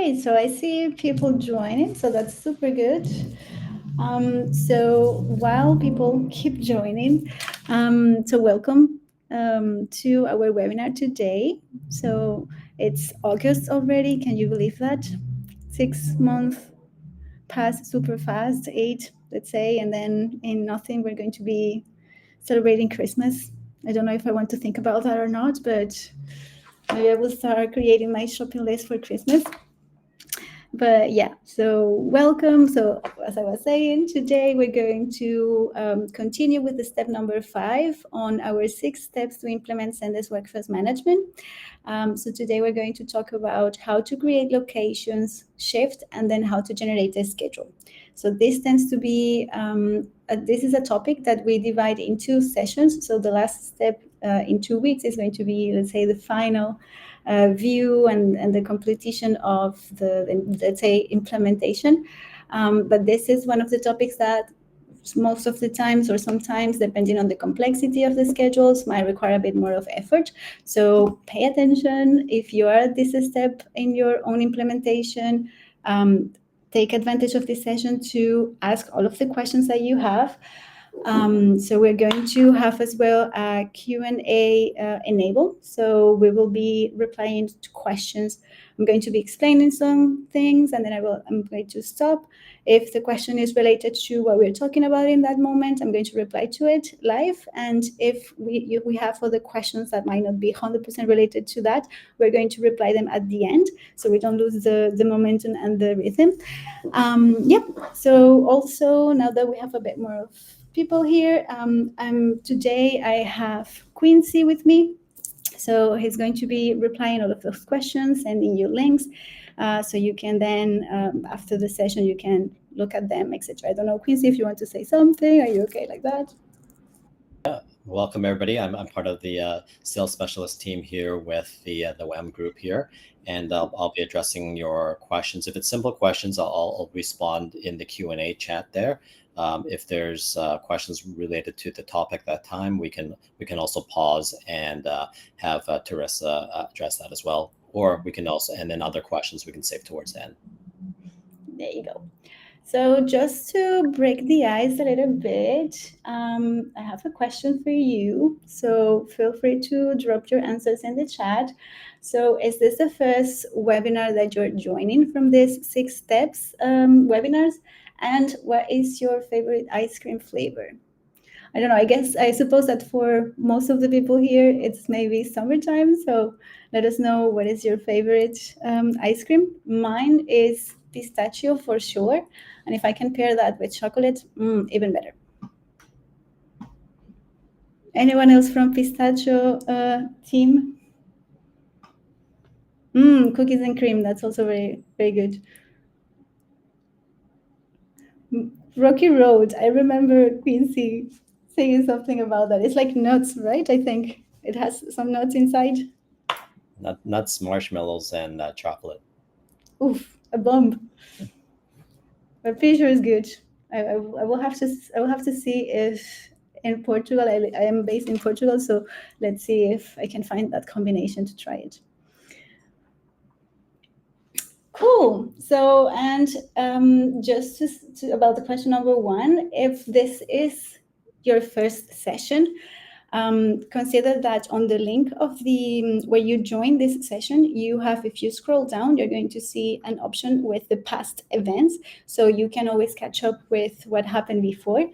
Great. So I see people joining, so that's super good. So while people keep joining, so welcome to our webinar today. So it's August already. Can you believe that? 6 months passed super fast, eight, let's say, and then in nothing, we're going to be celebrating Christmas. I don't know if I want to think about that or not, but maybe I will start creating my shopping list for Christmas. But yeah, so welcome. So as I was saying, today we're going to continue with the step number 5 on our 6 steps to implement Zendesk workforce management. So today we're going to talk about how to create locations, shift, and then how to generate a schedule. So this tends to be, this is a topic that we divide into sessions. So the last step in 2 weeks is going to be, let's say, the final view and the completion of the, let's say, implementation. But this is one of the topics that most of the times, or sometimes, depending on the complexity of the schedules, might require a bit more of effort. So pay attention if you are at this step in your own implementation. Take advantage of this session to ask all of the questions that you have. So we're going to have as well a Q&A enabled. So we will be replying to questions. I'm going to be explaining some things, and then I'm going to stop. If the question is related to what we're talking about in that moment, I'm going to reply to it live. And if we have other questions that might not be 100% related to that, we're going to reply them at the end, so we don't lose the momentum and the rhythm. So also, now that we have a bit more of people here, today I have Quincy with me. So he's going to be replying all of those questions, sending you links, so you can then, after the session, you can look at them, etc. I don't know, Quincy, if you want to say something. Are you okay like that? Welcome everybody. I'm part of the sales specialist team here with the WAM group here, and I'll be addressing your questions. If it's simple questions, I'll respond in the Q&A chat there. If there's questions related to the topic that time, we can also pause and have Teresa address that as well. Or we can also, and then other questions we can save towards the end. There you go. So just to break the ice a little bit, I have a question for you. So feel free to drop your answers in the chat. So is this the first webinar that you're joining from these 6 steps webinars? And what is your favorite ice cream flavor? I don't know, I suppose that for most of the people here, it's maybe summertime. So let us know, what is your favorite ice cream? Mine is pistachio for sure. And if I can pair that with chocolate, even better. Anyone else from pistachio team? Cookies and cream, that's also very, very good. Rocky Road, I remember Quincy saying something about that. It's like nuts, right? I think it has some nuts inside. Nuts, marshmallows, and chocolate. Oof, a bomb. But pretty sure it's good. I will have to see if in Portugal, I am based in Portugal, so let's see if I can find that combination to try it. Cool. So, and just about the question number 1, if this is your first session, consider that on the link of the where you join this session, you have, if you scroll down, you're going to see an option with the past events, so you can always catch up with what happened before.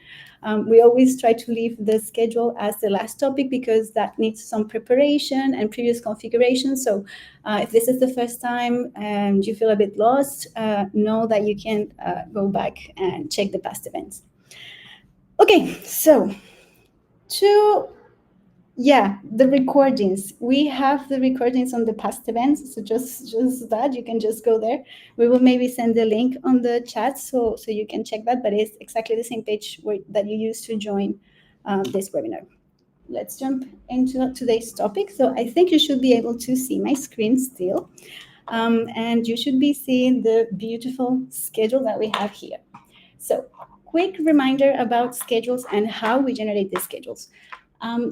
We always try to leave the schedule as the last topic because that needs some preparation and previous configuration. So if this is the first time and you feel a bit lost, know that you can go back and check the past events. Okay, so the recordings. We have the recordings on the past events, so just that, you can just go there. We will maybe send the link on the chat so you can check that, but it's exactly the same page that you used to join this webinar. Let's jump into today's topic. So I think you should be able to see my screen still, and you should be seeing the beautiful schedule that we have here. So quick reminder about schedules and how we generate these schedules.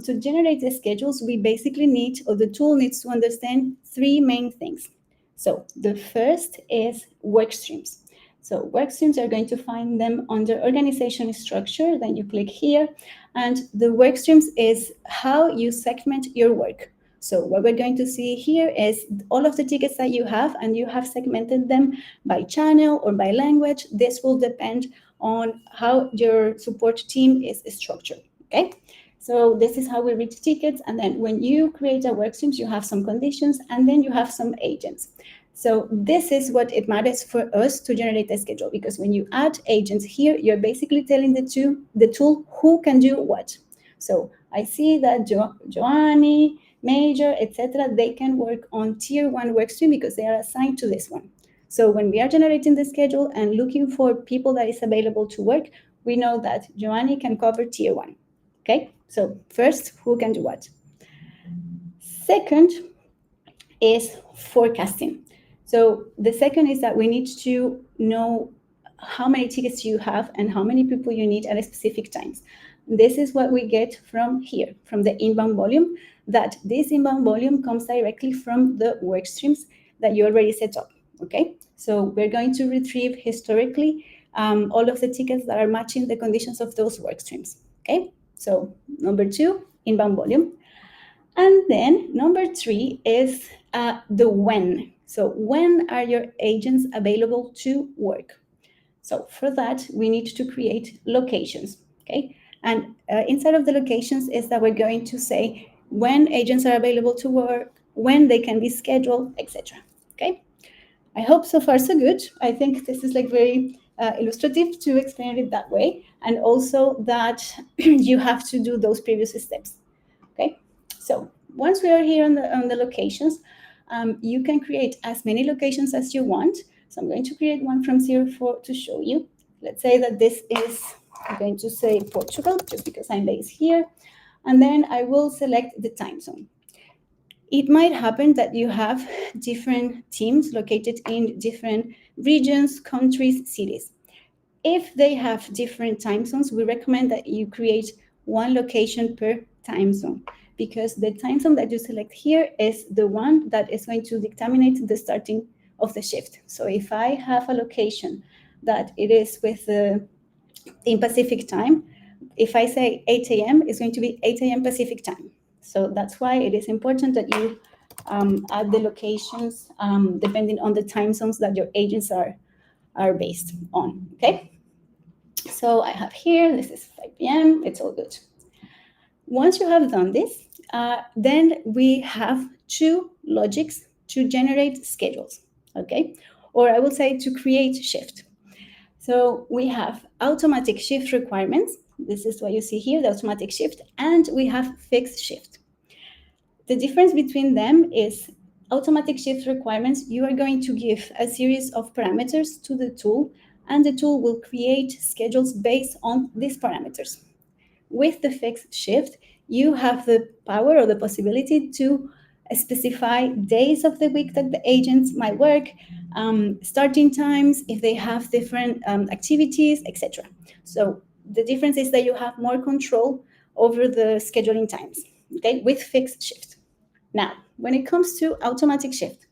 To generate the schedules, we basically need, or the tool needs to understand 3 main things. So the first is work streams. So work streams are going to find them under organization structure. Then you click here, and the work streams is how you segment your work. So what we're going to see here is all of the tickets that you have, and you have segmented them by channel or by language. This will depend on how your support team is structured. Okay. So this is how we read tickets. And then when you create a work streams, you have some conditions, and then you have some agents. So this is what it matters for us to generate a schedule, because when you add agents here, you're basically telling the tool who can do what. So I see that Joanny, Major, etc., they can work on tier 1 work stream because they are assigned to this one. So when we are generating the schedule and looking for people that is available to work, we know that Joanny can cover tier 1. Okay, so first, who can do what? Second is forecasting. So the second is that we need to know how many tickets you have and how many people you need at specific times. This is what we get from here, from the inbound volume, that this inbound volume comes directly from the work streams that you already set up. Okay, so we're going to retrieve historically all of the tickets that are matching the conditions of those work streams. Okay, so number 2, inbound volume. And then number 3 is the when. So when are your agents available to work? So for that, we need to create locations. Okay, and inside of the locations is that we're going to say when agents are available to work, when they can be scheduled, etc. Okay, I hope so far so good. I think this is like very illustrative to explain it that way, and also that you have to do those previous steps. Okay, so once we are here on the locations, you can create as many locations as you want. So I'm going to create one from 0 to show you. Let's say that this is, I'm going to say Portugal, just because I'm based here. And then I will select the time zone. It might happen that you have different teams located in different regions, countries, cities. If they have different time zones, we recommend that you create one location per time zone, because the time zone that you select here is the one that is going to determine the starting of the shift. So if I have a location that it is with in Pacific time, if I say 8 a.m., it's going to be 8 a.m. Pacific time. So that's why it is important that you add the locations depending on the time zones that your agents are based on. Okay. So I have here, this is 5 p.m., it's all good. Once you have done this, then we have 2 logics to generate schedules, okay? Or I will say to create shift. So we have automatic shift requirements. This is what you see here, the automatic shift, and we have fixed shift. The difference between them is automatic shift requirements. You are going to give a series of parameters to the tool, and the tool will create schedules based on these parameters. With the fixed shift, you have the power or the possibility to specify days of the week that the agents might work, starting times, if they have different activities, etc. So the difference is that you have more control over the scheduling times, okay, with fixed shift. Now, when it comes to automatic shift,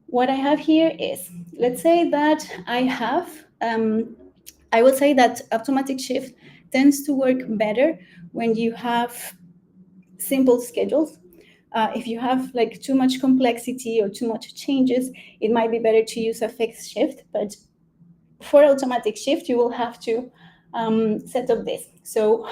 what I have here is, let's say that I will say that automatic shift tends to work better when you have simple schedules. If you have like too much complexity or too much changes, it might be better to use a fixed shift. But for automatic shift, you will have to set up this. So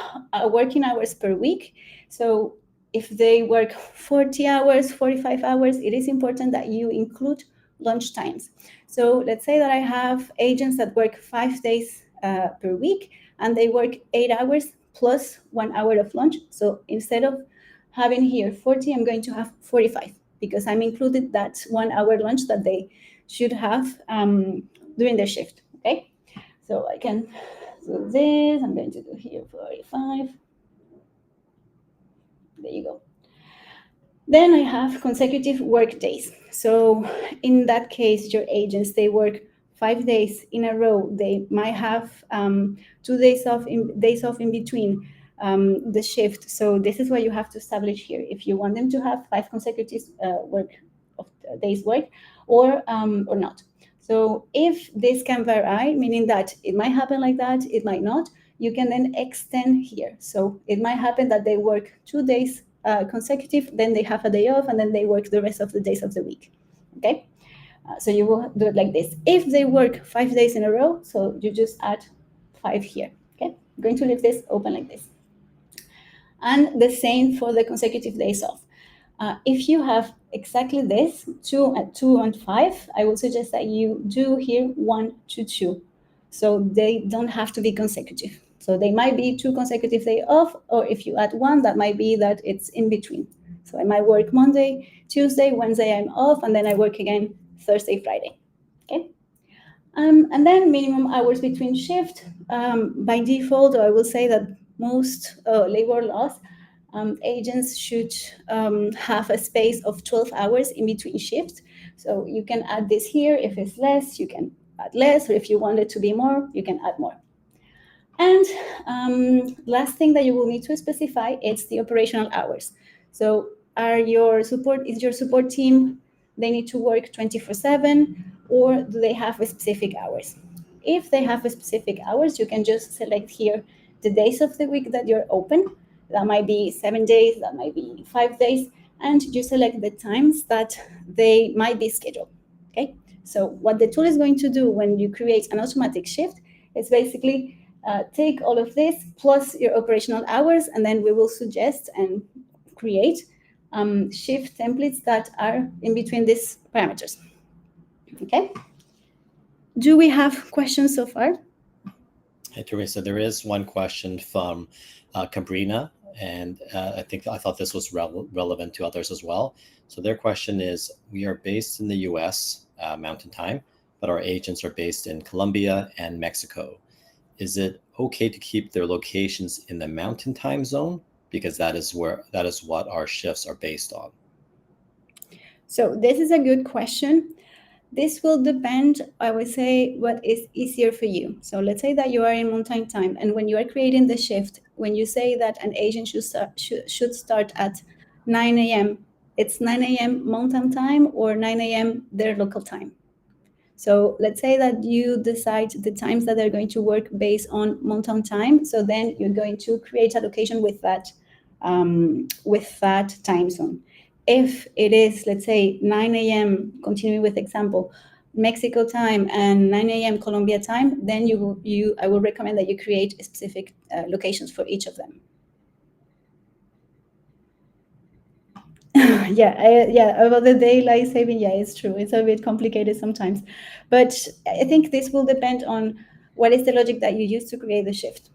working hours per week. So if they work 40 hours, 45 hours, it is important that you include lunch times. So let's say that I have agents that work 5 days per week, and they work 8 hours plus 1 hour of lunch. So instead of having here 40, I'm going to have 45, because I'm included that 1 hour lunch that they should have during their shift. Okay, so I can do this. I'm going to do here 45. There you go. Then I have consecutive work days. So in that case, your agents, they work 5 days in a row. They might have 2 days off in between the shift. So this is what you have to establish here. If you want them to have 5 consecutive days work or not. So if this can vary, meaning that it might happen like that, it might not, you can then extend here. So it might happen that they work 2 days consecutive, then they have a day off, and then they work the rest of the days of the week. Okay? So you will do it like this. If they work 5 days in a row, so you just add 5 here. Okay? I'm going to leave this open like this. And the same for the consecutive days off. If you have exactly this, 2 and 5, I would suggest that you do here 1 to 2. So they don't have to be consecutive. So they might be 2 consecutive days off, or if you add 1, that might be that it's in between. So I might work Monday, Tuesday, Wednesday I'm off, and then I work again Thursday, Friday. Okay. And then minimum hours between shift. By default, I will say that most labor laws, agents should have a space of 12 hours in between shifts. So you can add this here. If it's less, you can add less, or if you want it to be more, you can add more. And last thing that you will need to specify is the operational hours. So is your support team, they need to work 24/7, or do they have specific hours? If they have specific hours, you can just select here the days of the week that you're open. That might be 7 days, that might be 5 days, and you select the times that they might be scheduled. Okay. So what the tool is going to do when you create an automatic shift is basically take all of this plus your operational hours, and then we will suggest and create shift templates that are in between these parameters. Okay. Do we have questions so far? Hey, Teresa, there is one question from Cabrina, and I thought this was relevant to others as well. So their question is, we are based in the US Mountain Time, but our agents are based in Colombia and Mexico. Is it okay to keep their locations in the Mountain Time zone? Because that is what our shifts are based on. So this is a good question. This will depend, I would say, what is easier for you. So let's say that you are in Mountain Time, and when you are creating the shift, when you say that an agent should start at 9 a.m., it's 9 a.m. Mountain Time or 9 a.m. their local time. So let's say that you decide the times that they're going to work based on Mountain Time. So then you're going to create a location with that time zone. If it is, let's say, 9 a.m., continuing with example, Mexico time and 9 a.m. Colombia time, then I will recommend that you create specific locations for each of them. Yeah, about the daylight saving, yeah, it's true. It's a bit complicated sometimes. But I think this will depend on what is the logic that you use to create the shift.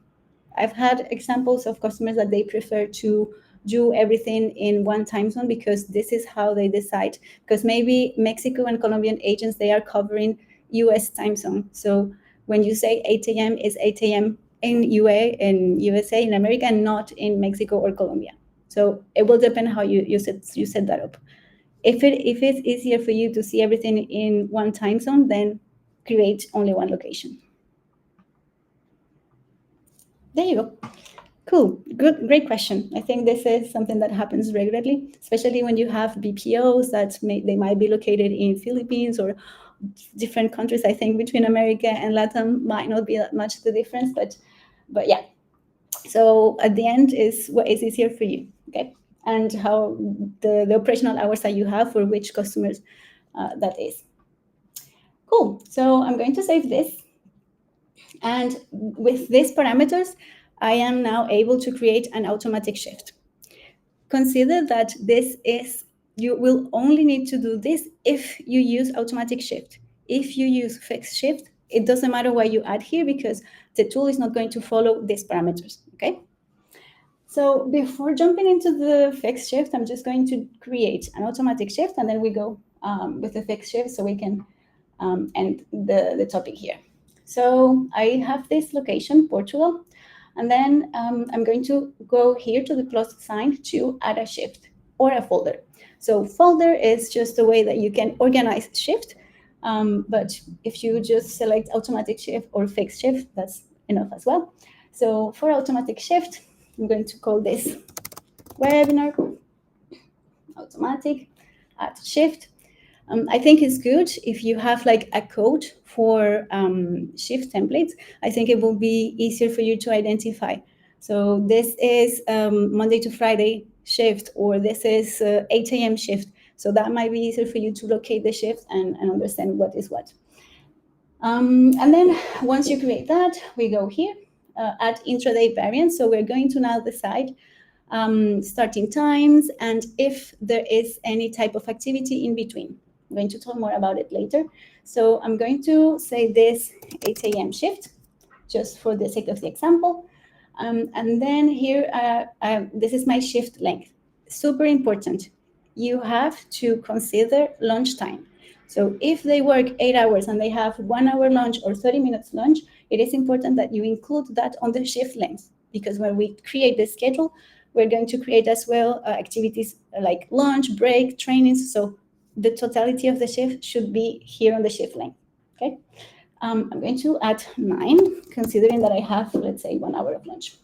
I've had examples of customers that they prefer to do everything in one time zone because this is how they decide. Because maybe Mexico and Colombian agents, they are covering US time zone. So when you say 8 a.m. is 8 a.m. in USA, in America, and not in Mexico or Colombia. So it will depend how you set that up. If it's easier for you to see everything in one time zone, then create only one location. There you go. Cool. Good. Great question. I think this is something that happens regularly, especially when you have BPOs that they might be located in Philippines or different countries. I think between America and Latin might not be that much the difference, but yeah. So at the end is what is easier for you, okay? And how the operational hours that you have for which customers that is. Cool. So I'm going to save this. And with these parameters, I am now able to create an automatic shift. Consider that you will only need to do this if you use automatic shift. If you use fixed shift, it doesn't matter what you add here because the tool is not going to follow these parameters, okay? So before jumping into the fixed shift, I'm just going to create an automatic shift, and then we go with the fixed shift so we can end the topic here. So I have this location, Portugal, and then I'm going to go here to the plus sign to add a shift or a folder. So folder is just a way that you can organize shift, but if you just select automatic shift or fixed shift, that's enough as well. So for automatic shift, I'm going to call this webinar automatic, add shift. I think it's good if you have like a code for shift templates. I think it will be easier for you to identify. So this is Monday to Friday shift, or this is 8 a.m. shift. So that might be easier for you to locate the shift and understand what is what. And then once you create that, we go here, add intraday variance. So we're going to now decide starting times and if there is any type of activity in between. I'm going to talk more about it later. So I'm going to say this 8 a.m. shift, just for the sake of the example. And then here, this is my shift length. Super important. You have to consider lunchtime. So if they work 8 hours and they have 1 hour lunch or 30 minutes lunch, it is important that you include that on the shift length, because when we create the schedule, we're going to create as well activities like lunch, break, trainings. So the totality of the shift should be here on the shift length. Okay. I'm going to add 9, considering that I have, let's say, 1 hour of lunch.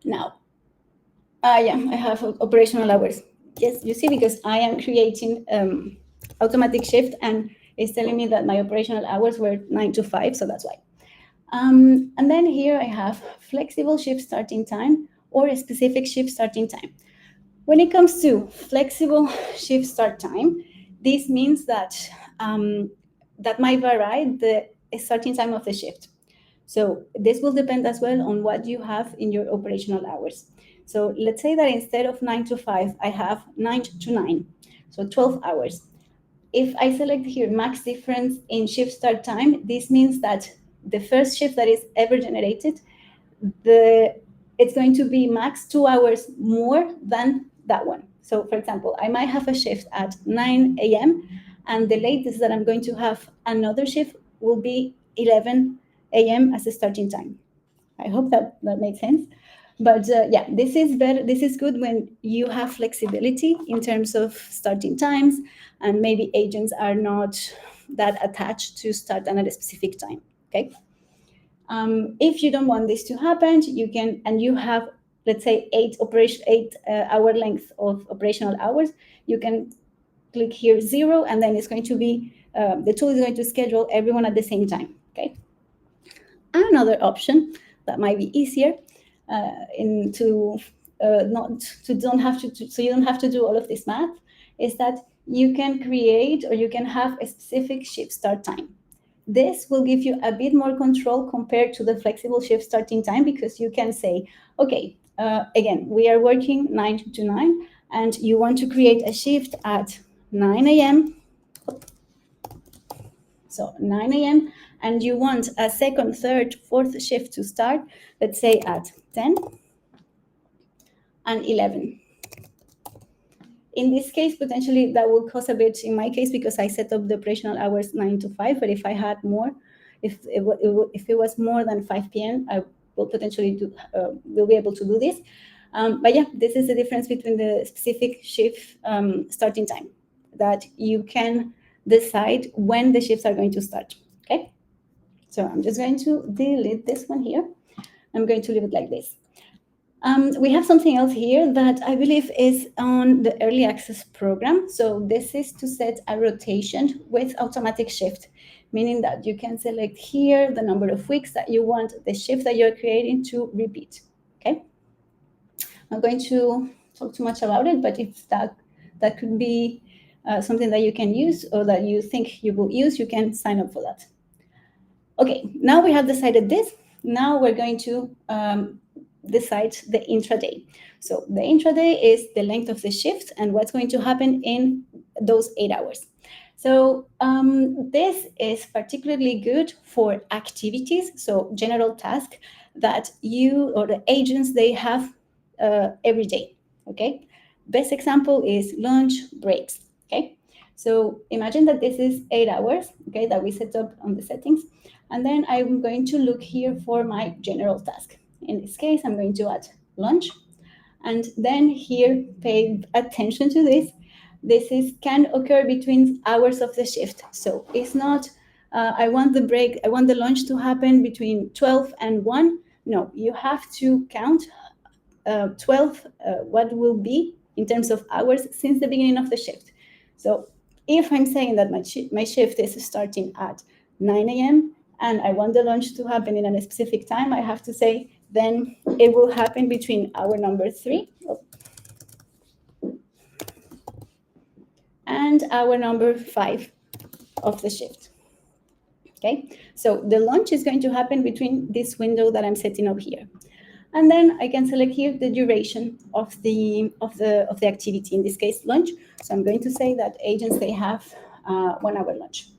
Now, yeah, I have operational hours. Yes, you see, because I am creating automatic shift, and it's telling me that my operational hours were 9 to 5, so that's why. And then here I have flexible shift starting time or a specific shift starting time. When it comes to flexible shift start time, this means that that might vary the starting time of the shift. So this will depend as well on what you have in your operational hours. So let's say that instead of 9 to 5, I have 9 to 9, so 12 hours. If I select here max difference in shift start time, this means that the first shift that is ever generated, it's going to be max 2 hours more than that one. So for example, I might have a shift at 9 a.m. and the latest that I'm going to have another shift will be 11 a.m. as a starting time. I hope that makes sense. But yeah, this is better. This is good when you have flexibility in terms of starting times, and maybe agents are not that attached to start at a specific time. Okay. If you don't want this to happen, you can, and you have, let's say, 8 hour length of operational hours, you can click here 0, and then it's going to be the tool is going to schedule everyone at the same time. Okay. Another option that might be easier not to don't have to so you don't have to do all of this math, is that you can create or you can have a specific shift start time. This will give you a bit more control compared to the flexible shift starting time, because you can say, okay, again, we are working 9 to 9, and you want to create a shift at 9 a.m. So 9 a.m. and you want a second, third, fourth shift to start, let's say at 10 and 11. In this case, potentially that will cost a bit in my case, because I set up the operational hours 9 to 5. But if I had more, if it was more than 5 p.m., I will potentially will be able to do this. But yeah, this is the difference between the specific shift starting time, that you can decide when the shifts are going to start. Okay. So I'm just going to delete this one here. I'm going to leave it like this. We have something else here that I believe is on the early access program. So this is to set a rotation with automatic shift, meaning that you can select here the number of weeks that you want the shift that you're creating to repeat. Okay. I'm not going to talk too much about it, but if that could be something that you can use or that you think you will use, you can sign up for that. Okay, now we have decided this. Now we're going to decide the intraday. So the intraday is the length of the shift and what's going to happen in those 8 hours. So this is particularly good for activities, so general tasks that you or the agents, they have every day, okay? Best example is lunch breaks, okay? So imagine that this is 8 hours, okay, that we set up on the settings. And then I'm going to look here for my general task. In this case, I'm going to add lunch. And then here, pay attention to this. This can occur between hours of the shift. So it's not, I want the lunch to happen between 12 and 1. No, you have to count 12, what will be in terms of hours since the beginning of the shift. So if I'm saying that my shift is starting at 9 a.m. and I want the lunch to happen in a specific time, I have to say then it will happen between hour number 3 and hour number 5 of the shift. Okay, so the launch is going to happen between this window that I'm setting up here. And then I can select here the duration of the activity, in this case, lunch. So I'm going to say that agents, they have 1 hour lunch.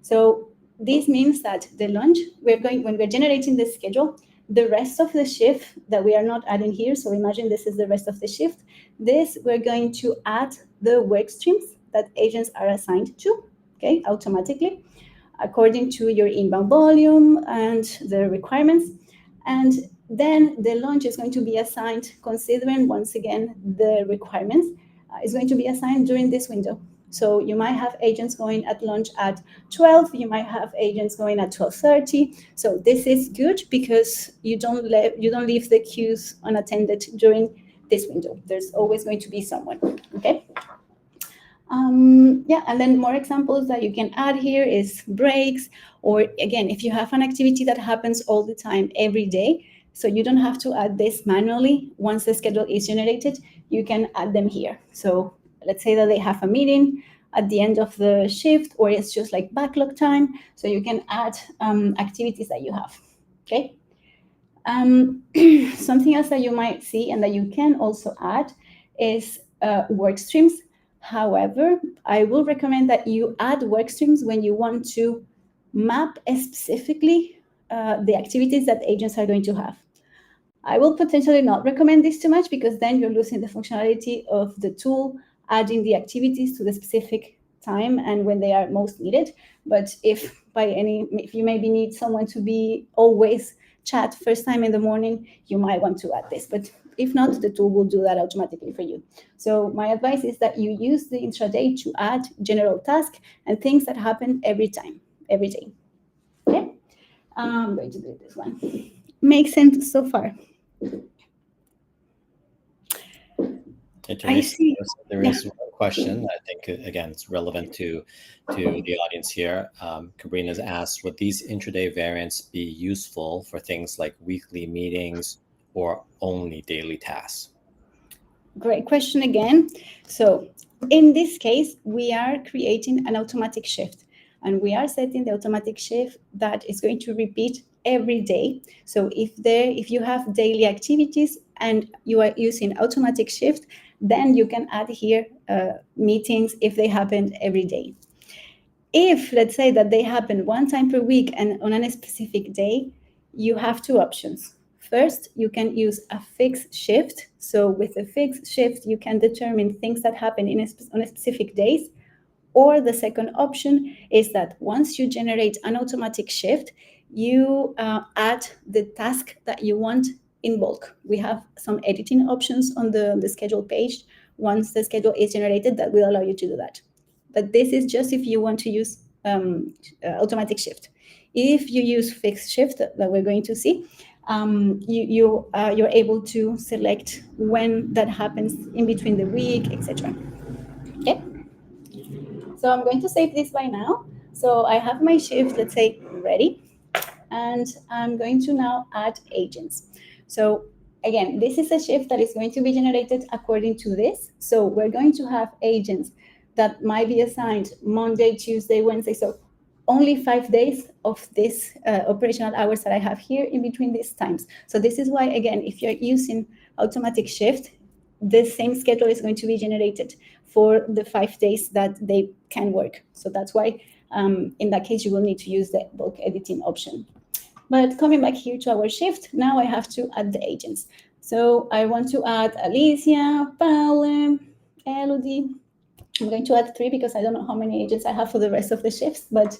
So this means that the lunch, when we're generating the schedule, the rest of the shift that we are not adding here, so imagine this is the rest of the shift, this we're going to add the work streams that agents are assigned to, okay, automatically, according to your inbound volume and the requirements. And then the launch is going to be assigned, considering once again the requirements, is going to be assigned during this window. So you might have agents going at lunch at 12, you might have agents going at 12:30. So this is good because you don't leave the queues unattended during this window. There's always going to be someone, okay? Yeah, and then more examples that you can add here is breaks, or again, if you have an activity that happens all the time, every day, so you don't have to add this manually. Once the schedule is generated, you can add them here. So let's say that they have a meeting at the end of the shift, or it's just like backlog time, so you can add activities that you have, okay? Something else that you might see and that you can also add is work streams. However, I will recommend that you add work streams when you want to map specifically the activities that agents are going to have. I will potentially not recommend this too much because then you're losing the functionality of the tool, adding the activities to the specific time and when they are most needed. But if you maybe need someone to be always chat first time in the morning, you might want to add this. But if not, the tool will do that automatically for you. So my advice is that you use the intraday to add general tasks and things that happen every day. Okay, I'm going to do this one. Makes sense so far? I see. There is one question. I think again it's relevant to the audience here. Cabrina's asked, would these intraday variants be useful for things like weekly meetings or only daily tasks? Great question again. So in this case, we are creating an automatic shift, and we are setting the automatic shift that is going to repeat every day. So if you have daily activities and you are using automatic shift, then you can add here meetings if they happen every day. If, let's say, that they happen one time per week and on a specific day, you have two options. First, you can use a fixed shift. So with a fixed shift, you can determine things that happen on a specific days. Or the second option is that once you generate an automatic shift, you add the task that you want in bulk. We have some editing options on the schedule page. Once the schedule is generated, that will allow you to do that. But this is just if you want to use automatic shift. If you use fixed shift that we're going to see, you're able to select when that happens in between the week, etc. Okay. So I'm going to save this by now. So I have my shift, let's say, ready, and I'm going to now add agents. So again, this is a shift that is going to be generated according to this. So we're going to have agents that might be assigned Monday, Tuesday, Wednesday. So only 5 days of this operational hours that I have here in between these times. So this is why, again, if you're using automatic shift, the same schedule is going to be generated for the 5 days that they can work. So that's why in that case, you will need to use the bulk editing option. But coming back here to our shift, now I have to add the agents. So I want to add Alicia, Paula, Elodie. I'm going to add 3 because I don't know how many agents I have for the rest of the shifts, but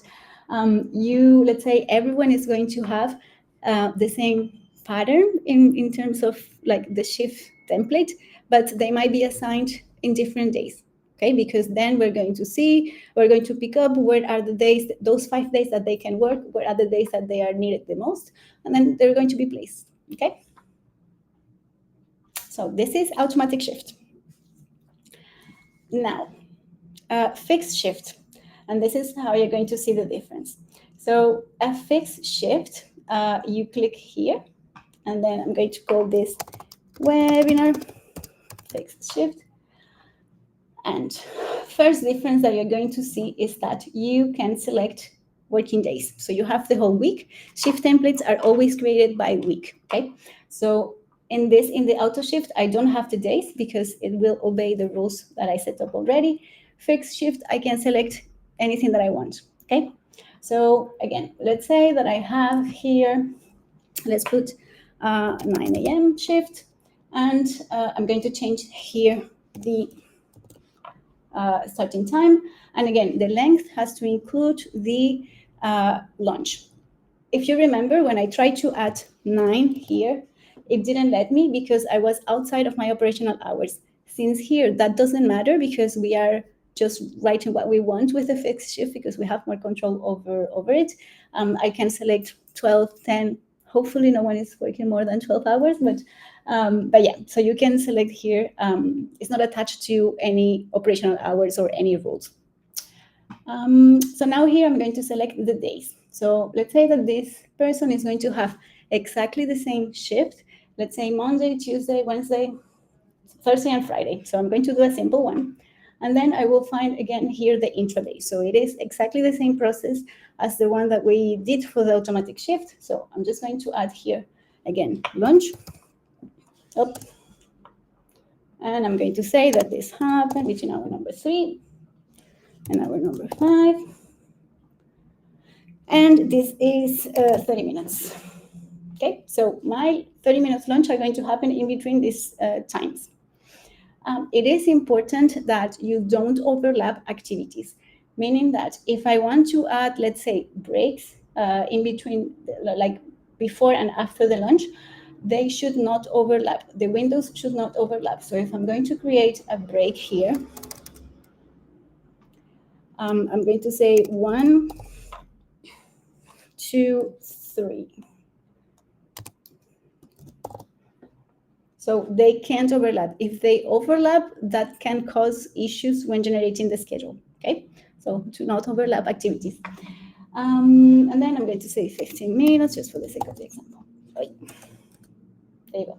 let's say everyone is going to have the same pattern in terms of like the shift template, but they might be assigned in different days. Okay, because then we're going to pick up where are the days, those 5 days that they can work, where are the days that they are needed the most, and then they're going to be placed. Okay, so this is automatic shift. Now, Fixed shift. And this is how you're going to see the difference. So a fixed shift, you click here, and then I'm going to call this webinar fixed shift. And first difference that you're going to see is that you can select working days. So you have the whole week. Shift templates are always created by week, okay? So in the auto shift, I don't have the days because it will obey the rules that I set up already. Fixed shift, I can select anything that I want, okay? So again, let's say that I have here, let's put 9 a.m. shift, and I'm going to change here the starting time. And again, the length has to include the lunch. If you remember, when I tried to add 9 here, it didn't let me because I was outside of my operational hours. Since here, that doesn't matter because we are just writing what we want with a fixed shift because we have more control over it. I can select 12, 10. Hopefully no one is working more than 12 hours, but yeah, so you can select here. It's not attached to any operational hours or any rules. So now here I'm going to select the days. So let's say that this person is going to have exactly the same shift. Let's say Monday, Tuesday, Wednesday, Thursday, and Friday. So I'm going to do a simple one. And then I will find again here the intraday. So it is exactly the same process as the one that we did for the automatic shift. So I'm just going to add here again lunch. Up. And I'm going to say that this happened between hour number 3 and hour number 5. And this is 30 minutes. Okay, so my 30 minutes lunch are going to happen in between these times. It is important that you don't overlap activities, meaning that if I want to add, let's say, breaks in between, like before and after the lunch, they should not overlap. The windows should not overlap. So if I'm going to create a break here, I'm going to say 1, 2, 3. So they can't overlap. If they overlap, that can cause issues when generating the schedule, okay? So to not overlap activities. And then I'm going to say 15 minutes just for the sake of the example. There you go.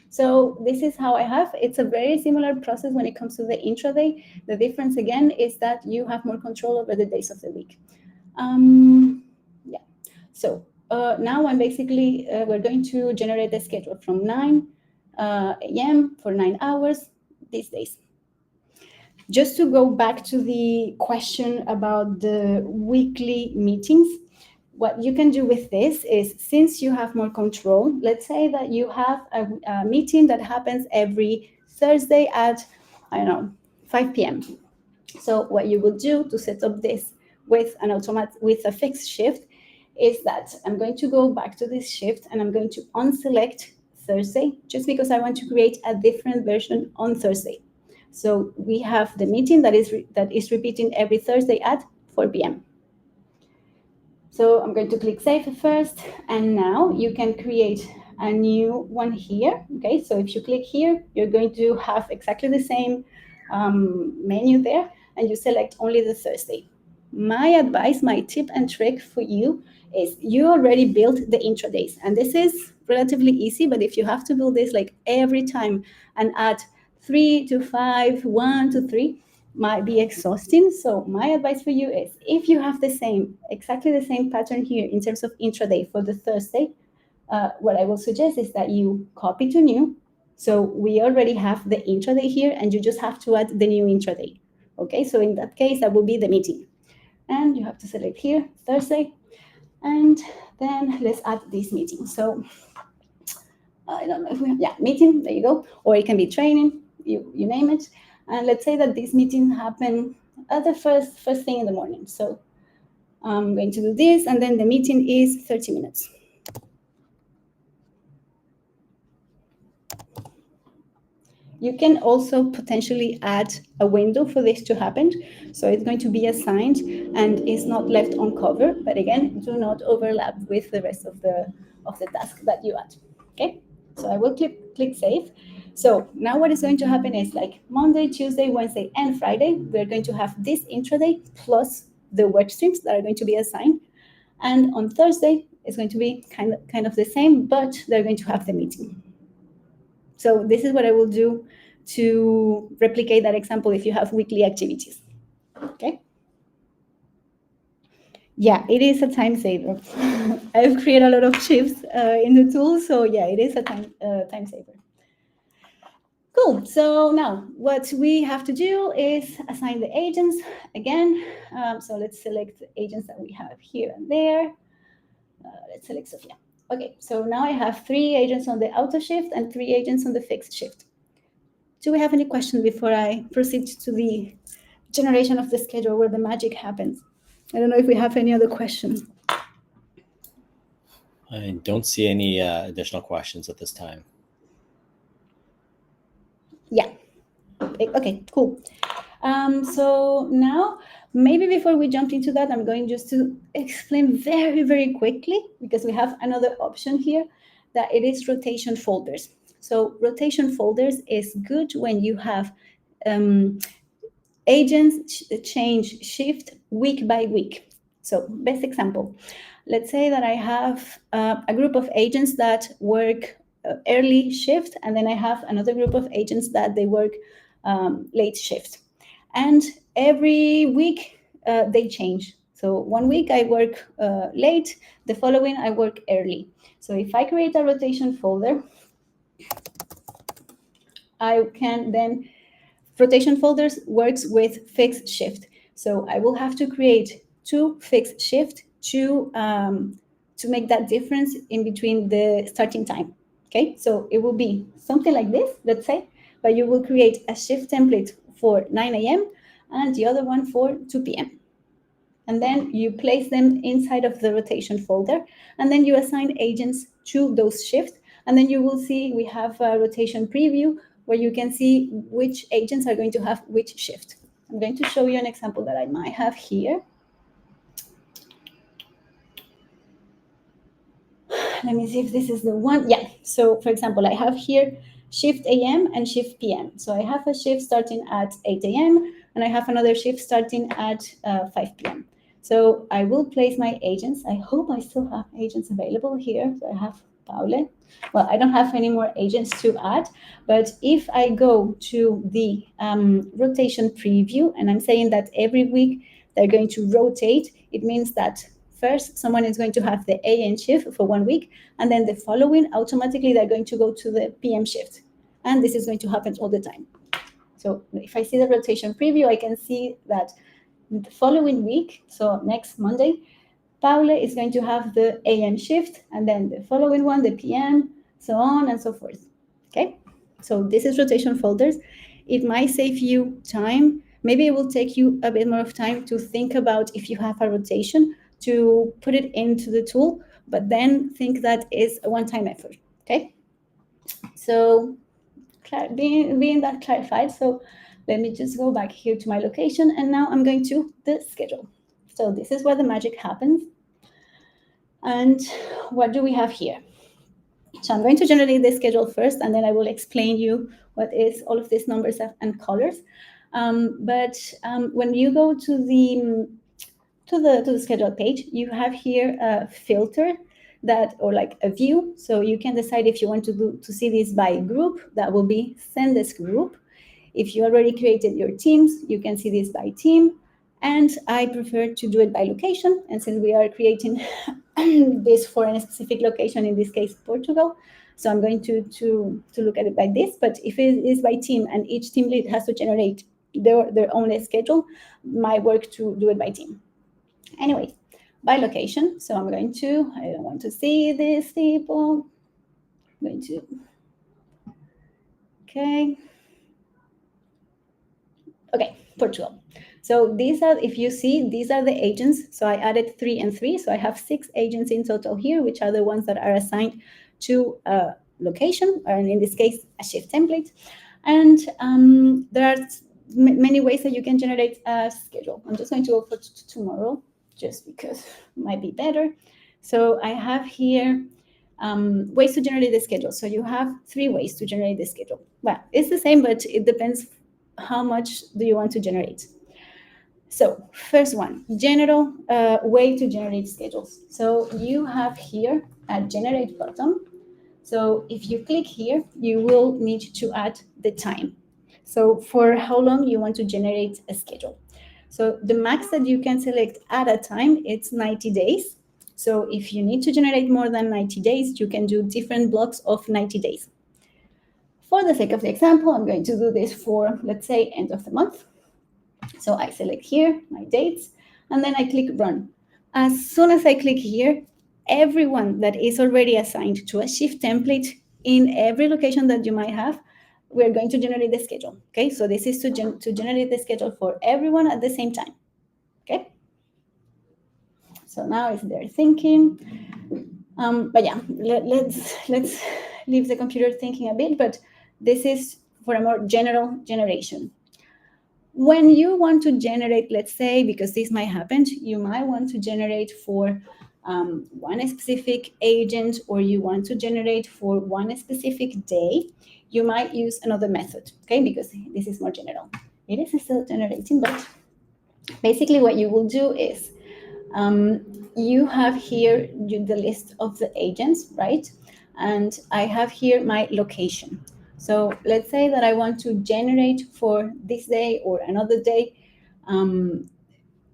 So this is how I have. It's a very similar process when it comes to the intraday. The difference again is that you have more control over the days of the week. Yeah. So now I'm basically, we're going to generate the schedule from 9 a.m. for 9 hours these days. Just to go back to the question about the weekly meetings, what you can do with this is, since you have more control, let's say that you have a meeting that happens every Thursday at, I don't know, 5 p.m. So what you will do to set up this with with a fixed shift is that I'm going to go back to this shift and I'm going to unselect Thursday, just because I want to create a different version on Thursday. So we have the meeting that is repeating every Thursday at 4 p.m. So I'm going to click save first, and now you can create a new one here. Okay, so if you click here, you're going to have exactly the same menu there, and you select only the Thursday. My advice, my tip and trick for you is, you already built the intradays, and this is relatively easy, but if you have to build this like every time and add 3 to 5, 1 to 3, might be exhausting. So my advice for you is, if you have exactly the same pattern here in terms of intraday for the Thursday, what I will suggest is that you copy to new. So we already have the intraday here, and you just have to add the new intraday. Okay, so in that case, that will be the meeting. And you have to select here, Thursday, and then let's add this meeting. So I don't know if we have, yeah, meeting, there you go. Or it can be training, you name it. And let's say that this meeting happened at the first thing in the morning. So I'm going to do this, and then the meeting is 30 minutes. You can also potentially add a window for this to happen. So it's going to be assigned and is not left on cover. But again, do not overlap with the rest of the task that you add. Okay, so I will click save. So now what is going to happen is like Monday, Tuesday, Wednesday, and Friday, we're going to have this intraday plus the work streams that are going to be assigned. And on Thursday, it's going to be kind of the same, but they're going to have the meeting. So this is what I will do to replicate that example if you have weekly activities. Okay. Yeah, it is a time saver. I've created a lot of shifts in the tool, so yeah, it is a time saver. Cool. So now what we have to do is assign the agents again. So let's select the agents that we have here and there. Let's select Sophia. Okay, so now I have 3 agents on the auto shift and 3 agents on the fixed shift. Do we have any questions before I proceed to the generation of the schedule where the magic happens? I don't know if we have any other questions. I don't see any additional questions at this time. Yeah. Okay, cool. So now, maybe before we jump into that, I'm going just to explain very, very quickly, because we have another option here, that it is rotation folders. So rotation folders is good when you have agents change shift week by week. So best example, let's say that I have a group of agents that work early shift, and then I have another group of agents that they work late shift. And every week they change. So one week I work late, the following I work early. So if I create a rotation folder, I can then, rotation folders works with fixed shift. So I will have to create 2 fixed shift to make that difference in between the starting time. Okay, so it will be something like this, let's say, but you will create a shift template for 9 a.m. and the other one for 2 p.m. And then you place them inside of the rotation folder, and then you assign agents to those shifts. And then you will see we have a rotation preview where you can see which agents are going to have which shift. I'm going to show you an example that I might have here. Let me see if this is the one. Yeah. So for example, I have here shift AM and shift PM. So I have a shift starting at 8 a.m. and I have another shift starting at 5 p.m. So I will place my agents. I hope I still have agents available here. So I have Paule. Well, I don't have any more agents to add, but if I go to the rotation preview and I'm saying that every week they're going to rotate, it means that first someone is going to have the AM shift for 1 week, and then the following automatically they're going to go to the PM shift. And this is going to happen all the time. So if I see the rotation preview, I can see that the following week, so next Monday, Paula is going to have the AM shift, and then the following one, the PM, so on and so forth. Okay, so this is rotation folders. It might save you time. Maybe it will take you a bit more of time to think about if you have a rotation to put it into the tool, but then think that is a one-time effort. Okay, so being that clarified, so let me just go back here to my location, and now I'm going to the schedule. So this is where the magic happens. And what do we have here? So I'm going to generate the schedule first, and then I will explain you what is all of these numbers and colors. But when you go to the schedule page, you have here a filter that, or like a view. So you can decide if you want to see this by group. That will be Zendesk group. If you already created your teams, you can see this by team. And I prefer to do it by location. And since we are creating this for a specific location, in this case, Portugal, so I'm going to look at it by this. But if it is by team and each team lead has to generate their own schedule, my work to do it by team. Anyway, by location. So I don't want to see these people. I'm going to, okay, Portugal. So these are, if you see, these are the agents. So I added 3 and 3. So I have 6 agents in total here, which are the ones that are assigned to a location, or in this case, a shift template. And there are many ways that you can generate a schedule. I'm just going to go for tomorrow, just because it might be better. So I have here ways to generate the schedule. So you have 3 ways to generate the schedule. Well, it's the same, but it depends how much do you want to generate. So first one, general way to generate schedules. So you have here a generate button. So if you click here, you will need to add the time. So for how long you want to generate a schedule. So the max that you can select at a time, it's 90 days. So if you need to generate more than 90 days, you can do different blocks of 90 days. For the sake of the example, I'm going to do this for, let's say, end of the month. So I select here my dates, and then I click run. As soon as I click here, everyone that is already assigned to a shift template in every location that you might have, we're going to generate the schedule. Okay, so this is to generate the schedule for everyone at the same time. Okay, so now it's there thinking. But yeah, let's leave the computer thinking a bit. But this is for a more general generation. When you want to generate, let's say, because this might happen, you might want to generate for one specific agent, or you want to generate for one specific day, you might use another method, okay? Because this is more general. It is still generating, but basically what you will do is you have here the list of the agents, right? And I have here my location. So let's say that I want to generate for this day or another day,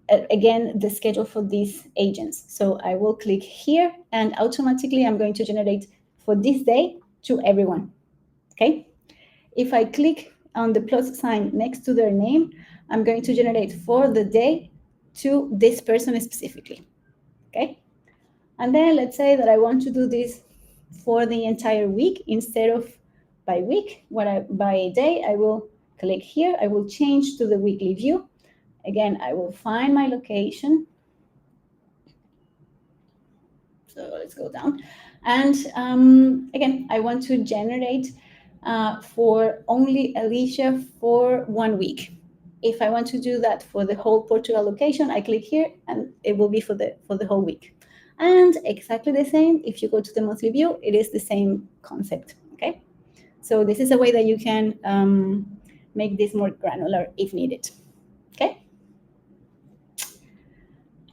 again, the schedule for these agents. So I will click here and automatically I'm going to generate for this day to everyone, okay? If I click on the plus sign next to their name, I'm going to generate for the day to this person specifically, okay? And then let's say that I want to do this for the entire week instead of by week. By day, I will click here. I will change to the weekly view. Again, I will find my location. So let's go down. And again, I want to generate for only Alicia for 1 week. If I want to do that for the whole Portugal location, I click here and it will be for the whole week. And exactly the same, if you go to the monthly view, it is the same concept, okay? So this is a way that you can make this more granular if needed, okay?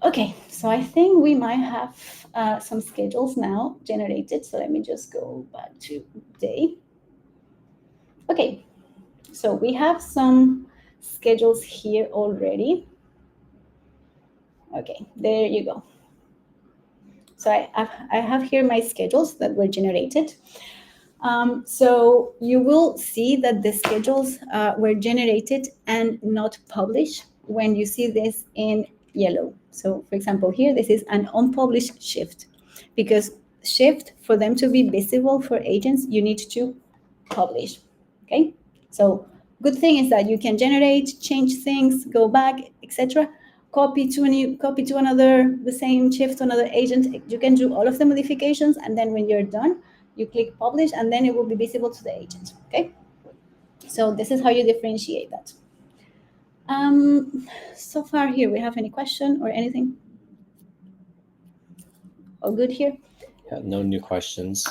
Okay, so I think we might have some schedules now generated. So let me just go back to day. Okay, so we have some schedules here already. Okay, there you go. So I have here my schedules that were generated. So you will see that the schedules were generated and not published when you see this in yellow. So for example, here, this is an unpublished shift, because shift, for them to be visible for agents, you need to publish, okay? So good thing is that you can generate, change things, go back, etc. Copy to another, the same shift to another agent. You can do all of the modifications, and then when you're done, you click publish, and then it will be visible to the agent, okay? So this is how you differentiate that. So far here, we have any question or anything? All good here? Yeah, no new questions.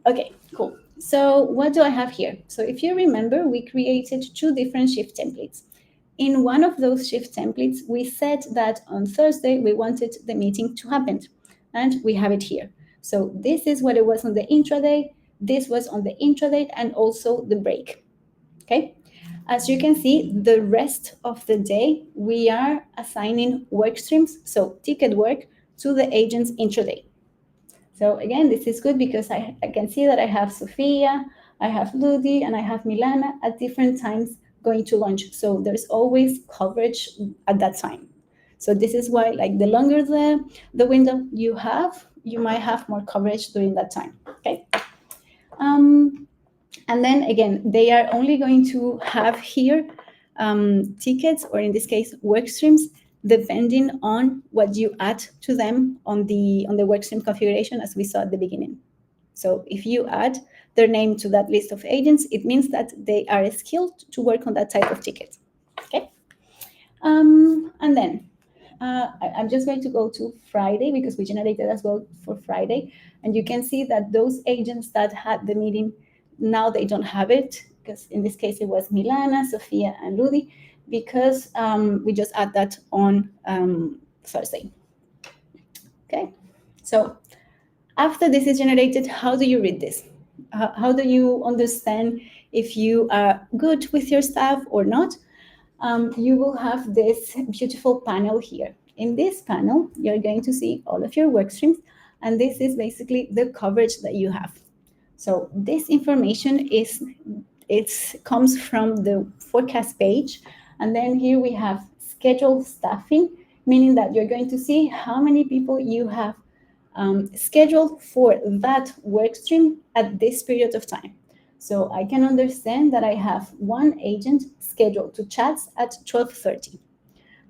Okay, cool. So what do I have here? So if you remember, we created 2 different shift templates. In one of those shift templates, we said that on Thursday, we wanted the meeting to happen, and we have it here. So this is what it was on the intraday, this was on the intraday, and also the break, okay? As you can see, the rest of the day, we are assigning work streams, so ticket work, to the agent's intraday. So again, this is good because I can see that I have Sofia, I have Ludi, and I have Milana at different times going to lunch. So there's always coverage at that time. So this is why, like, the longer the window you have, you might have more coverage during that time, okay? And then again, they are only going to have here tickets, or in this case, work streams, depending on what you add to them on the workstream configuration, as we saw at the beginning. So if you add their name to that list of agents, it means that they are skilled to work on that type of ticket, okay? And then I'm just going to go to Friday because we generated as well for Friday. And you can see that those agents that had the meeting, now they don't have it, because in this case it was Milana, Sofia, and Ludi, because we just add that on Thursday. Okay, so after this is generated, how do you read this? How do you understand if you are good with your staff or not? You will have this beautiful panel here. In this panel, you're going to see all of your work streams, and this is basically the coverage that you have. So this information comes from the forecast page, and then here we have scheduled staffing, meaning that you're going to see how many people you have scheduled for that work stream at this period of time. So I can understand that I have one agent scheduled to chats at 12:30.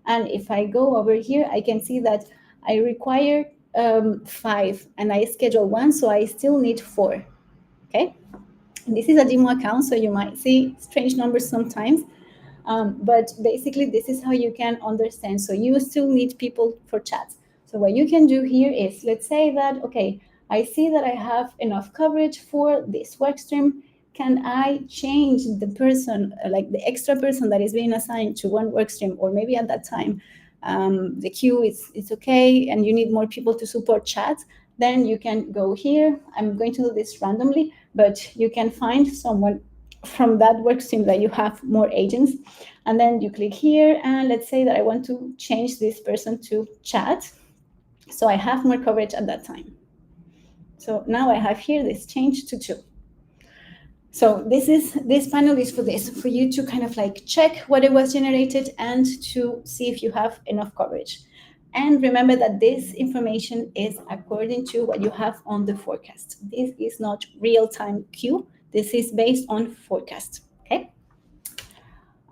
And if I go over here, I can see that I require 5 and I schedule 1, so I still need 4. Okay? This is a demo account, so you might see strange numbers sometimes. But basically, this is how you can understand. So you still need people for chats. So what you can do here is, let's say that, okay, I see that I have enough coverage for this work stream. Can I change the person, like the extra person that is being assigned to one work stream, or maybe at that time the queue is okay and you need more people to support chats? Then you can go here. I'm going to do this randomly, but you can find someone from that work stream that you have more agents, and then you click here, and let's say that I want to change this person to chat, so I have more coverage at that time. So now I have here this change to 2. So this panel is for you to kind of like check what it was generated and to see if you have enough coverage. And remember that this information is according to what you have on the forecast. This is not real-time queue. This is based on forecast. Okay.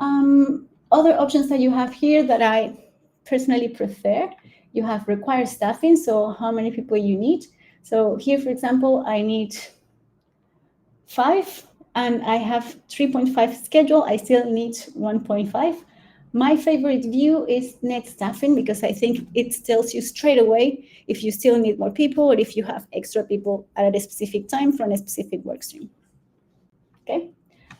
Other options that you have here that I personally prefer, you have required staffing, so how many people you need. So here, for example, I need 5 and I have 3.5 schedule. I still need 1.5. My favorite view is net staffing because I think it tells you straight away if you still need more people or if you have extra people at a specific time for a specific work stream. Okay.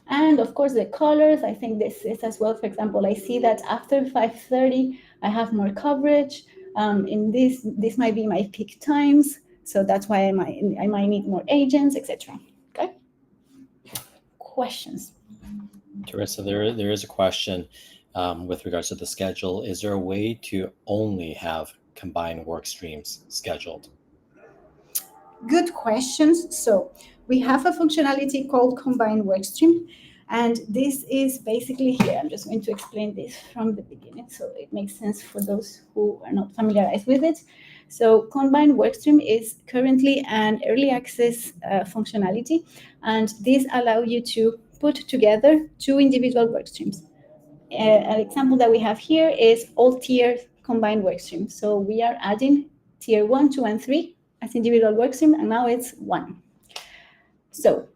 And of course, the colors, I think this is as well. For example, I see that after 5:30, I have more coverage. In this might be my peak times, so that's why I might need more agents, etc. Okay. Questions? Teresa, there is a question with regards to the schedule. Is there a way to only have combined work streams scheduled? Good questions. So we have a functionality called combined workstream, and this is basically here. I'm just going to explain this from the beginning so it makes sense for those who are not familiarized with it. So combined workstream is currently an early access functionality, and this allows you to put together 2 individual workstreams. An example that we have here is all tier combined workstream. So we are adding tier 1, 2, and 3 as individual workstream, and now it's 1. So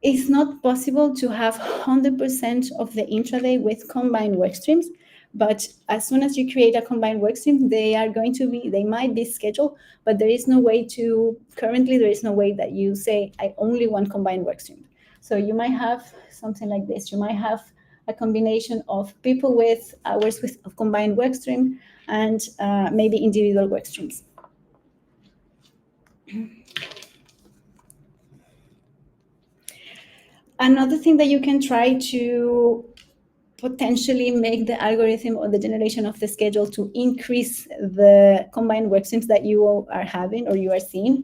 it's not possible to have 100% of the intraday with combined workstreams, but as soon as you create a combined workstream, they might be scheduled, but currently there is no way that you say, I only want combined workstream. So you might have something like this. You might have a combination of people with hours of combined workstream and maybe individual workstreams. Another thing that you can try to potentially make the algorithm or the generation of the schedule to increase the combined workstreams that you are having or you are seeing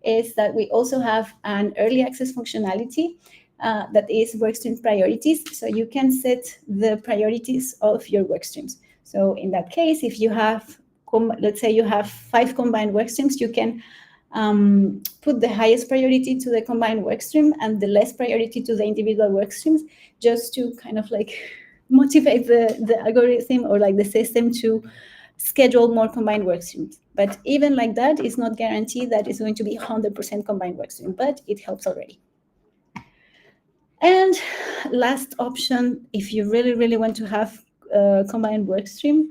is that we also have an early access functionality that is workstream priorities. So you can set the priorities of your workstreams. So in that case, if you have, let's say you have 5 combined workstreams, you can put the highest priority to the combined workstream and the less priority to the individual workstreams, just to kind of like motivate the algorithm or like the system to schedule more combined workstreams. But even like that, it's not guaranteed that it's going to be 100% combined workstream, but it helps already. And last option, if you really, really want to have combined workstream,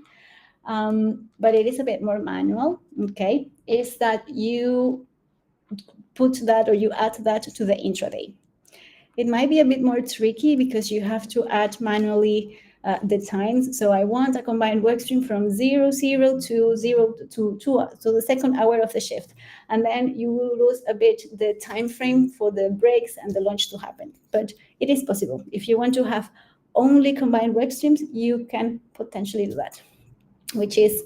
but it is a bit more manual, okay, is that you put that or you add that to the intraday. It might be a bit more tricky because you have to add manually the times. So I want a combined work stream from 00 to 0 to 2, so the second hour of the shift. And then you will lose a bit the time frame for the breaks and the lunch to happen. But it is possible. If you want to have only combined work streams, you can potentially do that, which is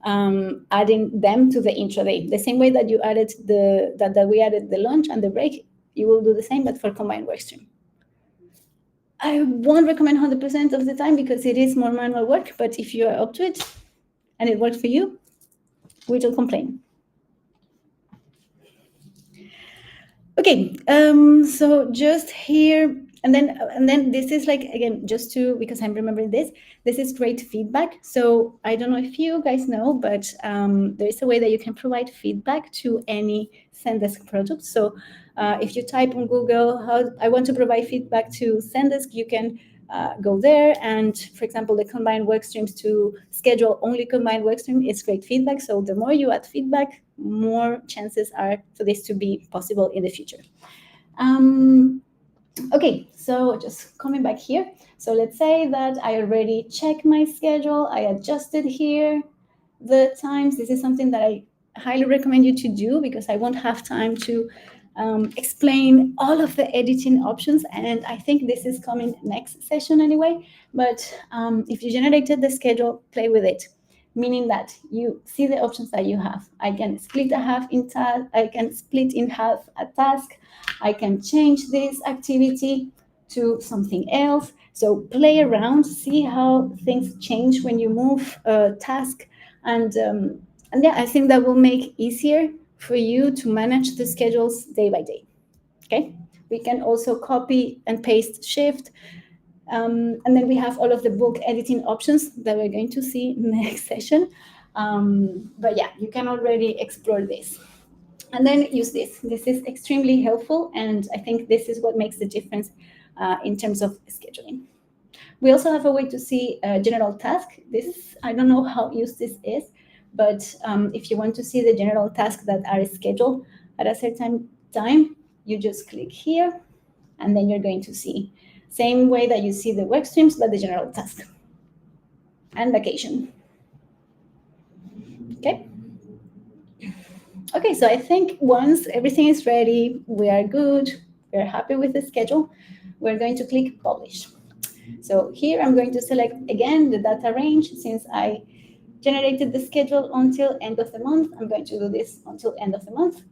adding them to the intraday. The same way that you added that we added the lunch and the break, you will do the same, but for combined work stream. I won't recommend 100% of the time because it is more manual work, but if you are up to it and it works for you, we don't complain. Okay, so just here, and then this is like, again, just to, because I'm remembering this is great feedback. So I don't know if you guys know, but there is a way that you can provide feedback to any Zendesk product. So if you type on Google, how I want to provide feedback to Zendesk, you can go there. And for example, the combined work streams, to schedule only combined work stream is great feedback. So the more you add feedback, more chances are for this to be possible in the future. Okay, so just coming back here. So let's say that I already checked my schedule. I adjusted here the times. This is something that I highly recommend you to do because I won't have time to explain all of the editing options. And I think this is coming next session anyway. But if you generated the schedule, play with it. Meaning that you see the options that you have. I can split I can split in half a task. I can change this activity to something else. So play around, see how things change when you move a task, and yeah, I think that will make easier for you to manage the schedules day by day. Okay, we can also copy and paste shift. And then we have all of the bulk editing options that we're going to see next session. But yeah, you can already explore this. And then use this. This is extremely helpful, and I think this is what makes the difference in terms of scheduling. We also have a way to see general task. This, I don't know how used this is, but if you want to see the general tasks that are scheduled at a certain time, you just click here, and then you're going to see same way that you see the work streams, but the general task and vacation. Okay. Okay, so I think once everything is ready, we are good, we're happy with the schedule, we're going to click publish. So here I'm going to select again the data range. Since I generated the schedule until end of the month, I'm going to do this until end of the month.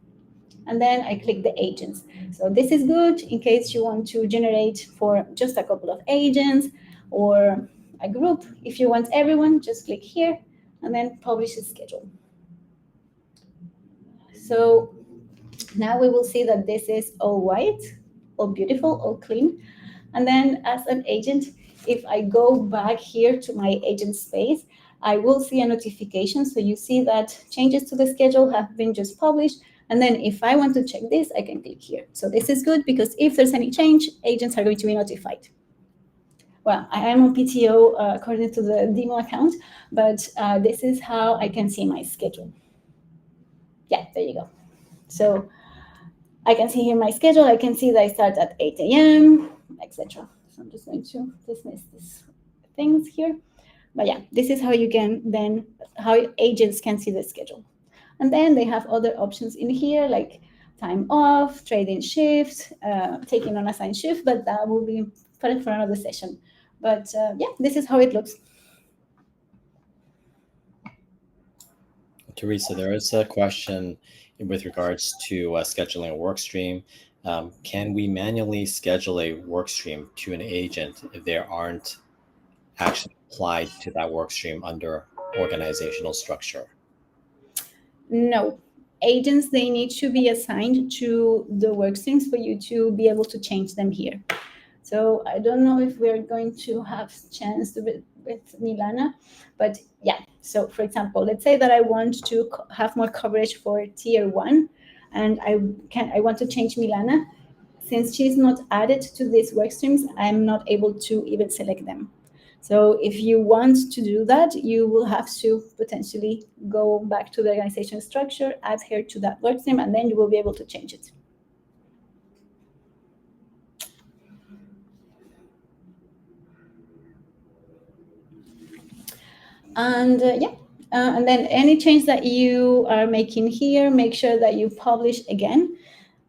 And then I click the agents. So this is good in case you want to generate for just a couple of agents or a group. If you want everyone, just click here and then publish the schedule. So now we will see that this is all white, all beautiful, all clean. And then as an agent, if I go back here to my agent space, I will see a notification. So you see that changes to the schedule have been just published. And then if I want to check this, I can click here. So this is good because if there's any change, agents are going to be notified. Well, I am on PTO according to the demo account, but this is how I can see my schedule. Yeah, there you go. So I can see here my schedule. I can see that I start at 8 a.m., etc. So I'm just going to dismiss these things here. But yeah, this is how you can then, how agents can see the schedule. And then they have other options in here, like time off, trading shift, taking on assigned shift, but that will be for another session. But yeah, this is how it looks. Teresa, there is a question with regards to scheduling a work stream. Can we manually schedule a work stream to an agent if they aren't actually applied to that work stream under organizational structure? No. Agents, they need to be assigned to the work streams for you to be able to change them here. So I don't know if we're going to have chance to with Milana, but yeah. So for example, let's say that I want to have more coverage for tier 1, and I want to change Milana. Since she's not added to these work streams, I'm not able to even select them. So if you want to do that, you will have to potentially go back to the organization structure, adhere to that work stream, and then you will be able to change it. And and then any change that you are making here, make sure that you publish again.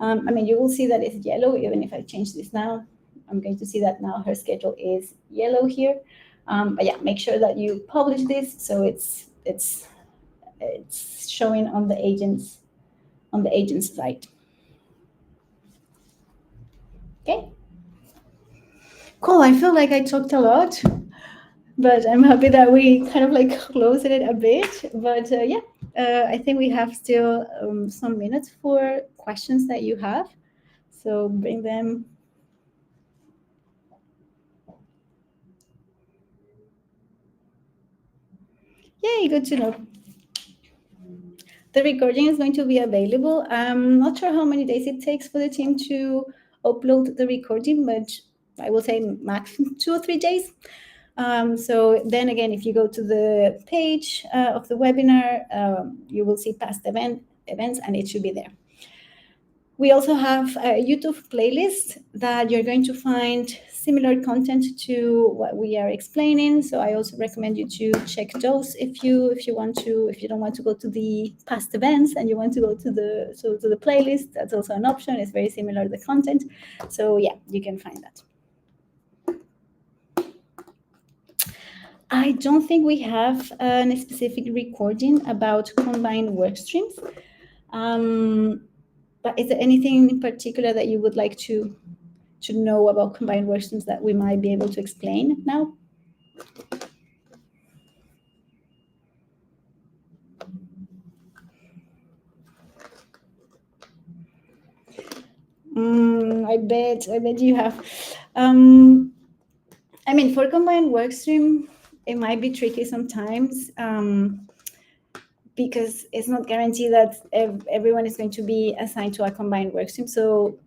You will see that it's yellow. Even if I change this now, I'm going to see that now her schedule is yellow here. But yeah, make sure that you publish this so it's showing on the agent's side. Okay. Cool. I feel like I talked a lot, but I'm happy that we kind of like closed it a bit. But I think we have still some minutes for questions that you have. So bring them. Yay, good to know. The recording is going to be available. I'm not sure how many days it takes for the team to upload the recording, but I will say max 2 or 3 days. So then again, if you go to the page of the webinar, you will see past events, and it should be there. We also have a YouTube playlist that you're going to find similar content to what we are explaining. So I also recommend you to check those if you don't want to go to the past events and you want to go to the playlist. That's also an option. It's very similar, the content. So yeah, you can find that. I don't think we have a specific recording about combined work streams. But is there anything in particular that you would like to know about combined work streams that we might be able to explain now? I bet you have. For combined work stream, it might be tricky sometimes because it's not guaranteed that everyone is going to be assigned to a combined work stream. So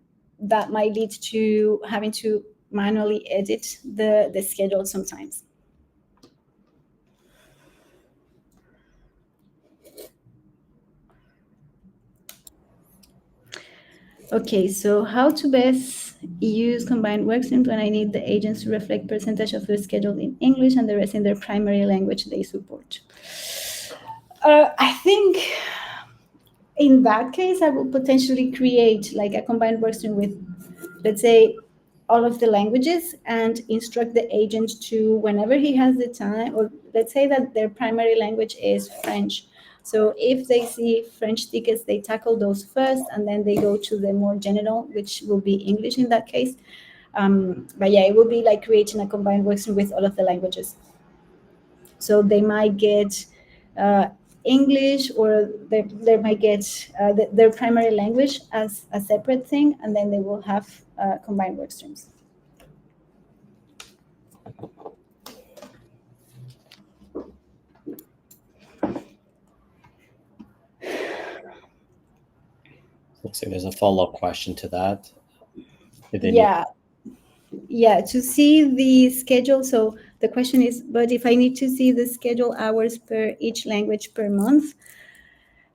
that might lead to having to manually edit the schedule sometimes. Okay, so how to best use combined work streams when I need the agents to reflect percentage of their schedule in English and the rest in their primary language they support? I think in that case, I will potentially create like a combined work stream with, let's say, all of the languages and instruct the agent to, whenever he has the time, or let's say that their primary language is French. So if they see French tickets, they tackle those first, and then they go to the more general, which will be English in that case. But yeah, it will be like creating a combined workstream with all of the languages. So they might get English, or they might get their primary language as a separate thing, and then they will have combined workstreams. Looks like there's a follow-up question to that. Yeah, to see the schedule. So the question is, but if I need to see the schedule hours per each language per month,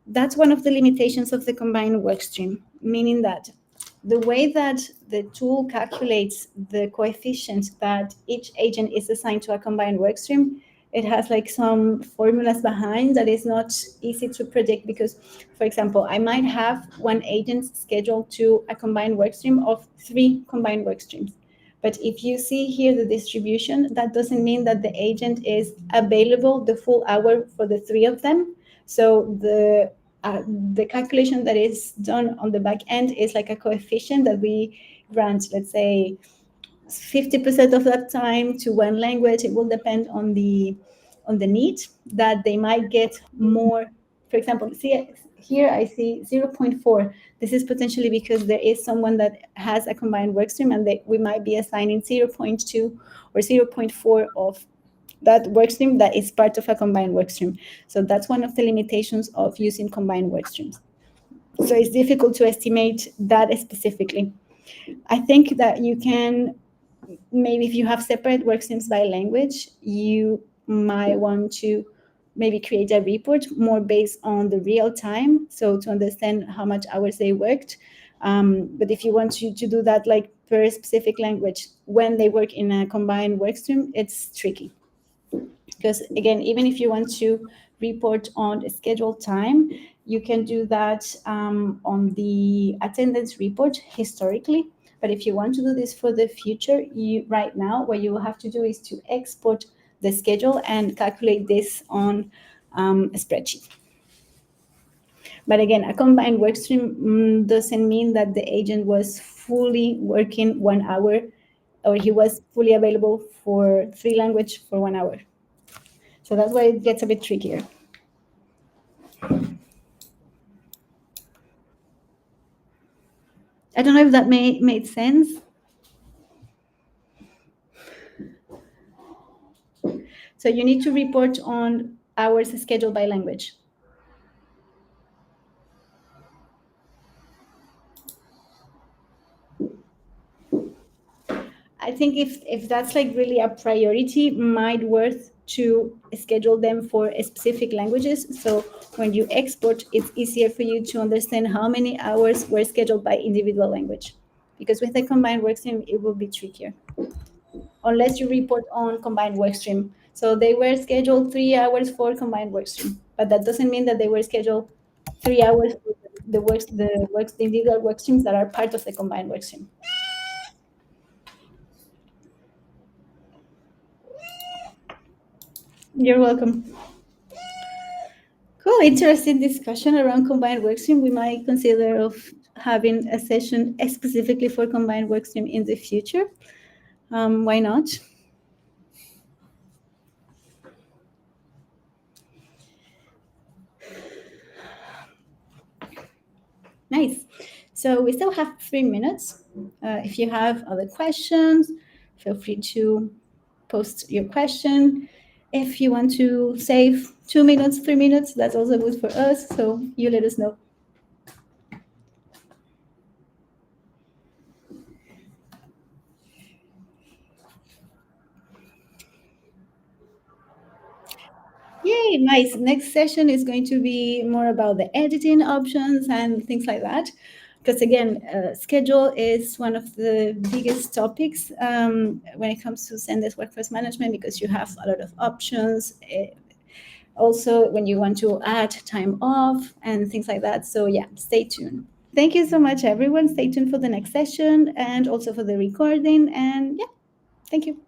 that's one of the limitations of the combined workstream, meaning that the way that the tool calculates the coefficient that each agent is assigned to a combined workstream, it has like some formulas behind that is not easy to predict, because, for example, I might have one agent scheduled to a combined workstream of 3 combined workstreams. But if you see here the distribution, that doesn't mean that the agent is available the full hour for the 3 of them. So the calculation that is done on the back end is like a coefficient that we grant, let's say, 50% of that time to one language. It will depend on the need that they might get more. For example, see here I see 0.4. This is potentially because there is someone that has a combined workstream, and we might be assigning 0.2 or 0.4 of that workstream that is part of a combined workstream. So that's one of the limitations of using combined workstreams. So it's difficult to estimate that specifically. I think that you can maybe if you have separate work streams by language, you might want to maybe create a report more based on the real time, so to understand how much hours they worked. But if you want to do that like per specific language when they work in a combined work stream, it's tricky. Because again, even if you want to report on the scheduled time, you can do that on the attendance report historically. But if you want to do this for the future, you right now what you will have to do is to export the schedule and calculate this on a spreadsheet. But again, a combined workstream doesn't mean that the agent was fully working 1 hour, or he was fully available for three language for 1 hour. So that's why it gets a bit trickier. I don't know if that made sense. So you need to report on hours scheduled by language. I think if that's like really a priority, might worth to schedule them for specific languages. So when you export, it's easier for you to understand how many hours were scheduled by individual language. Because with the combined workstream, it will be trickier. Unless you report on combined workstream. So they were scheduled 3 hours for combined workstream, but that doesn't mean that they were scheduled 3 hours for the individual workstreams that are part of the combined workstream. You're welcome. Cool, interesting discussion around combined workstream. We might consider of having a session specifically for combined workstream in the future. Why not? Nice. So we still have 3 minutes. If you have other questions, feel free to post your question. If you want to save 2 minutes, 3 minutes, that's also good for us. So you let us know. Yay, nice. Next session is going to be more about the editing options and things like that. Because again, schedule is one of the biggest topics when it comes to Zendesk workforce management, because you have a lot of options. Also, when you want to add time off and things like that. So yeah, stay tuned. Thank you so much, everyone. Stay tuned for the next session and also for the recording. And yeah, thank you.